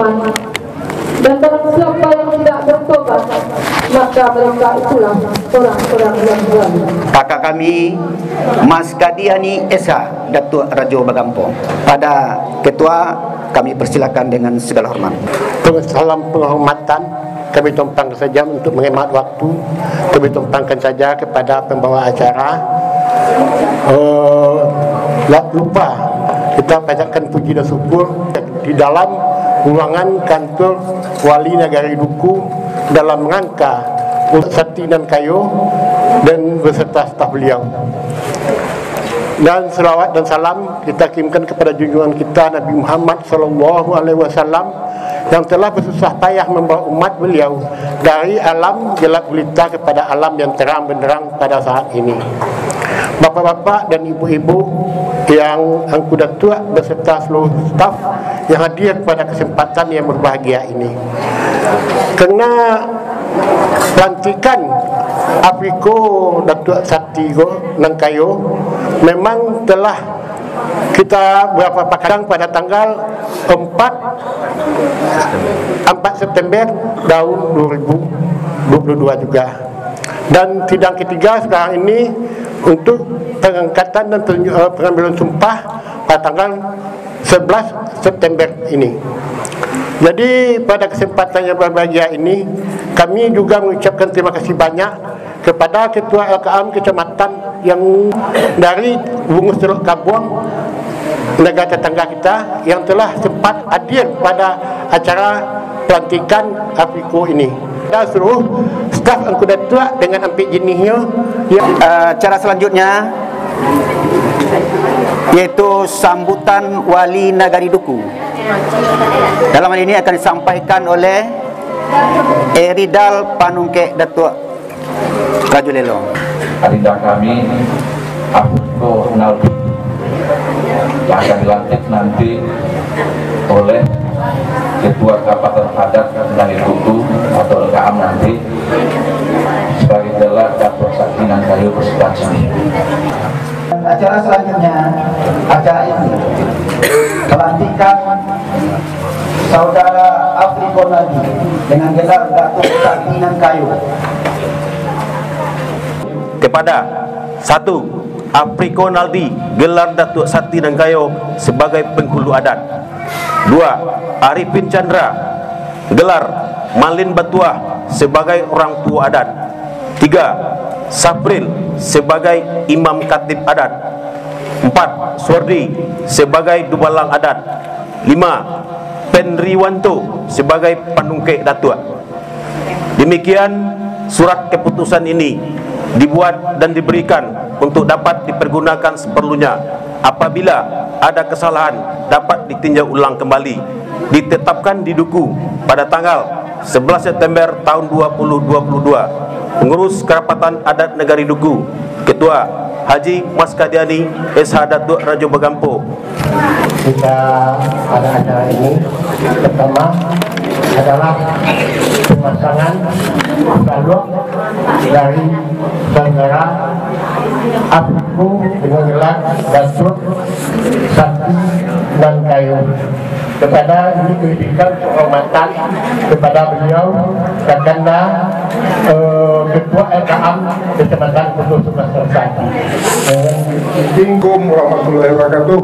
beriman. Dan barang siapa yang tidak bertobat, maka mereka itulah orang-orang yang zalim. Kakak kami Mas Kadiani Esa Datuk Rajo Bagampo. Pada Ketua kami persilakan dengan segala hormat. Salam penghormatan. Kami tumpangkan saja untuk menghemat waktu. Kami tumpangkan saja kepada pembawa acara. Tak lupa kita panjatkan puji dan syukur di dalam ruangan kantor Wali Nagari Duku dalam rangka Sakti dan Kayo dan beserta staf beliau. Dan selawat dan salam kita kirimkan kepada junjungan kita Nabi Muhammad SAW yang telah bersusah payah membawa umat beliau dari alam gelap gulita kepada alam yang terang benderang pada saat ini. Bapak-bapak dan ibu-ibu yang Angku Datuk beserta seluruh staf yang hadir pada kesempatan yang berbahagia ini. Kerana pelantikan Afriko Datuk Sakti Nangkayo memang telah kita berapa pakadang pada tanggal 4 September tahun 2022 juga. Dan sidang ketiga sekarang ini untuk pengangkatan dan pengambilan sumpah pada tanggal 11 September ini. Jadi pada kesempatan yang berbahagia ini kami juga mengucapkan terima kasih banyak kepada Ketua LKM Kecamatan yang dari Bungus Teluk Kabuang, negara tetangga kita, yang telah sempat hadir pada acara pelantikan Afriko ini. Dan seluruh staf Angku Datuk dengan ampit jenihnya. Cara selanjutnya yaitu sambutan Wali Nagari Duku. Dalam hal ini akan disampaikan oleh Eridal Panungkek Datuk Rajo Lelo. Adinda kami Afriko Naldi yang akan dilantik nanti oleh Ketua Kapatan Adat Nagari Duku atau LKM nanti sebagai gelar Datuk Sakti Nangkayo Persekutuan. Acara selanjutnya, acara ini pelantikan Saudara Afriko Naldi dengan gelar Datuk Sakti Nangkayo. Kepada 1. Afriko Naldi gelar Datuk Sakti Nangkayo sebagai penghulu adat. 2. Arifin Chandra gelar Malin Batuah sebagai orang tua adat. 3. Sapril sebagai Imam Khatib adat. 4. Swardi sebagai Dubalang adat. 5. Penriwanto sebagai Panungkek Datuk. Demikian surat keputusan ini dibuat dan diberikan untuk dapat dipergunakan seperlunya. Apabila ada kesalahan dapat ditinjau ulang kembali. Ditetapkan di Duku pada tanggal 11 September tahun 2022. Pengurus Kerapatan Adat Negari Duku, Ketua Haji Mas Kadiani SH Datuk Rajo Bagampo. Kita pada acara ini pertama adalah pemasangan balok dari saudara Afriko dengan gelar Datuk Sakti Nangkayo. Kepada ini diberikan penghormatan kepada beliau karena Ketua LKM Kecamatan Putus Sebelas Tersati. Assalamualaikum warahmatullahi wabarakatuh.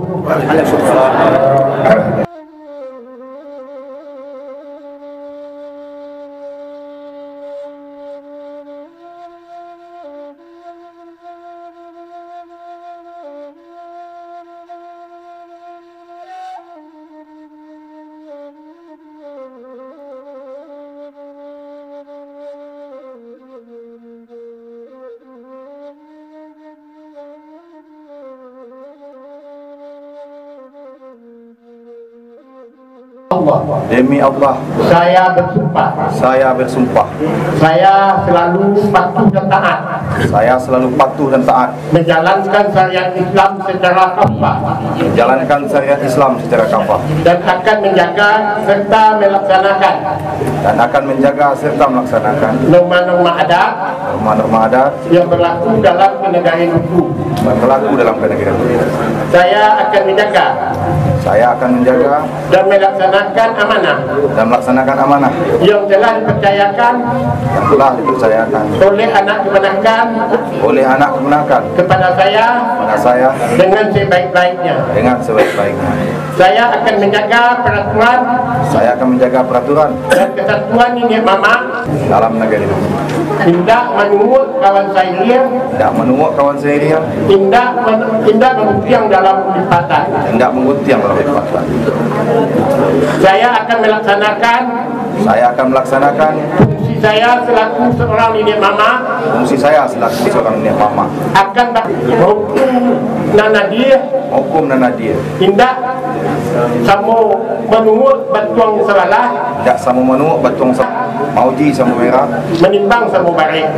Demi Allah, saya bersumpah. saya bersumpah. Saya selalu patuh dan taat. Saya selalu patuh dan taat. Menjalankan syariat Islam secara kafah. Menjalankan syariat Islam secara kafah. Dan akan menjaga serta melaksanakan. Dan akan menjaga serta melaksanakan norma-norma adat. norma-norma adat yang berlaku dalam negara Duku. yang berlaku dalam negara. Saya akan menjaga Saya akan menjaga dan melaksanakan amanah yang telah dipercayakan oleh anak keponakan kepada saya dengan sebaik-baiknya. Saya akan menjaga peraturan dan kesatuan ini mama dalam negeri ini. Tidak menungut kawan saya, tidak mengutiang dalam lipatan. Saya akan melaksanakan fungsi saya selaku seorang nenek mama, akan hukum nanadir, tidak samo menungut batuang salah, Mauji sama merah, menimbang sama baik.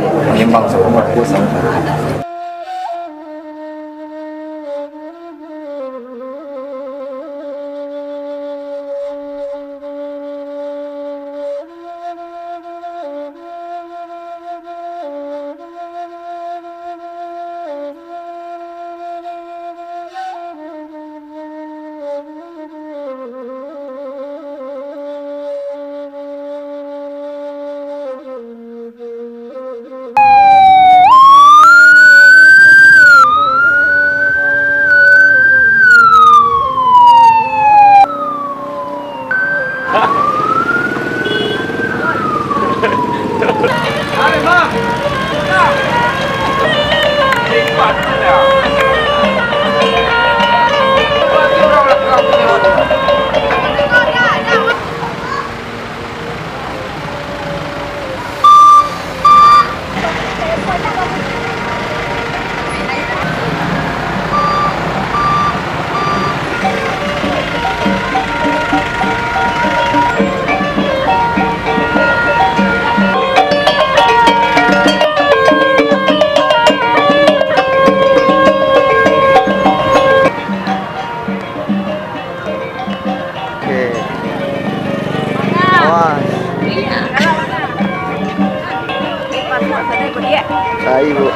Ibu.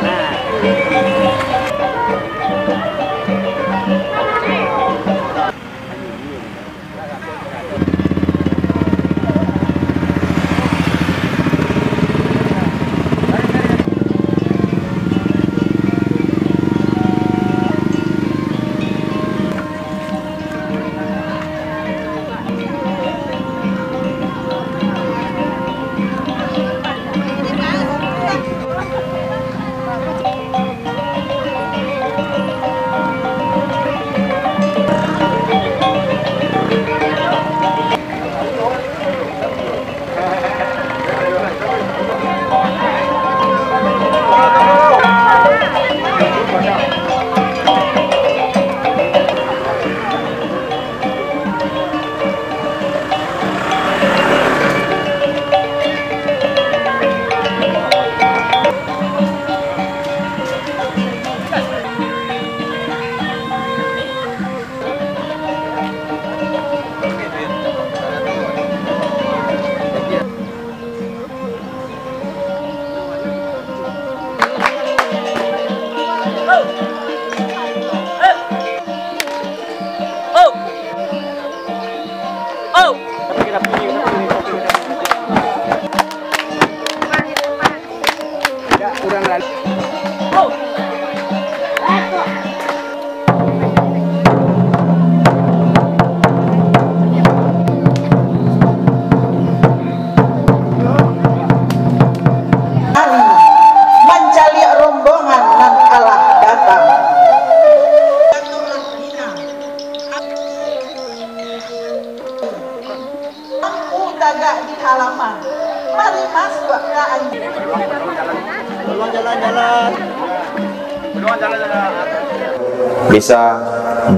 Bisa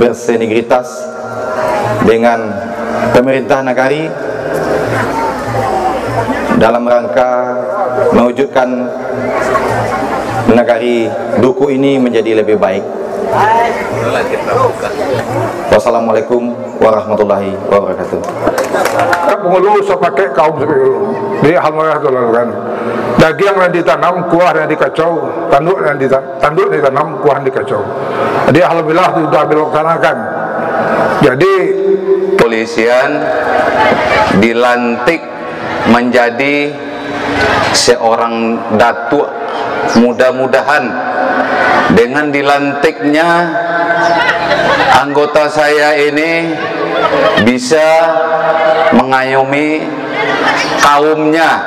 bersenegritas dengan pemerintah negari dalam rangka mewujudkan negari Duku ini menjadi lebih baik. Wassalamualaikum warahmatullahi wabarakatuh. Pengulu sepakai kaum sepuluh di almarhum itu kan. Daging yang ditanam, kuah yang dikacau, tanduk yang ditanam, kuah yang dikacau. Jadi alhamdulillah sudah dilaksanakan. Jadi kepolisian dilantik menjadi seorang datuk. Mudah-mudahan dengan dilantiknya anggota saya ini bisa mengayomi kaumnya,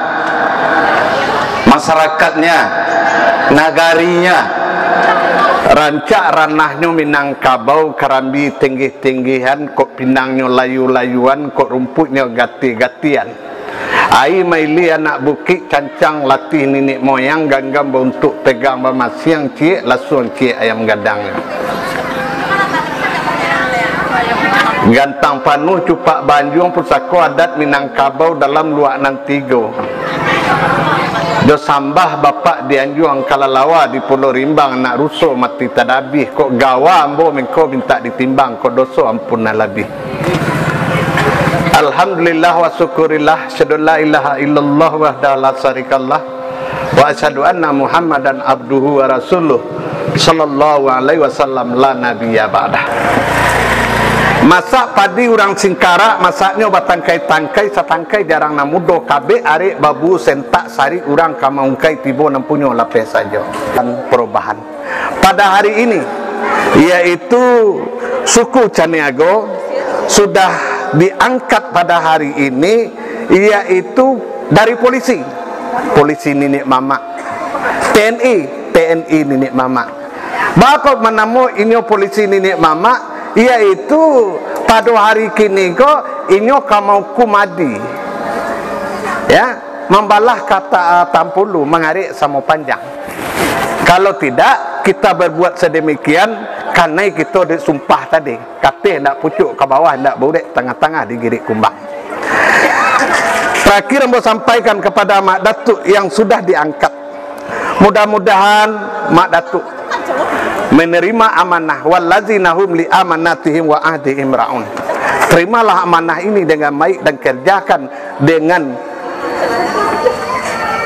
masyarakatnya, nagarinya. Rancak ranahnya Minangkabau Kerambi tinggi-tinggihan, kok pinangnya layu-layuan, kok rumputnya gati-gatian. Ai maili anak bukit cancang latih nenek moyang ganggam untuk pegang bermasiang cie lasun cie ayam gadang. Gantang panu cupak banjung pusako adat Minangkabau dalam luak nantigo. Do sambah bapak dianjuang kalalawa di Pulau Rimbang nak rusuh mati tadabih, kok gawa ambo mengko minta ditimbang, kok doso ampun lebih. Alhamdulillah wa syukurillah, syadu la ilaha illallah wahdahu la syarikallah, wa asyhadu anna Muhammadan abduhu wa rasuluh sallallahu alaihi wasallam la nabiyya ba'dah. Masak padi orang Singkara, masaknya batangkai-tangkai, satangkai jarang namudo kabe arek babu sentak sari orang kamaungkai tibo nampunyo lapeh saja. Dan perubahan pada hari ini yaitu suku Caniago sudah diangkat pada hari ini, yaitu dari polisi Ninik Mama, TNI Ninik Mama. Bakal menamu ini polisi Ninik Mama, yaitu pada hari kini ko inyo kamau kumadi, ya, membalah kata tampulu mengarik sama panjang. Kalau tidak kita berbuat sedemikian karena kita disumpah tadi, kata nak pucuk ke bawah, nak burek tengah-tengah digirik kumbang. Terakhir saya sampaikan kepada Mak Datuk yang sudah diangkat, mudah-mudahan Mak Datuk menerima amanah, wallazina hum li amanatihim wa ahdihim ra'un. Terimalah amanah ini dengan baik dan kerjakan dengan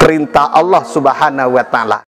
perintah Allah Subhanahu wa taala.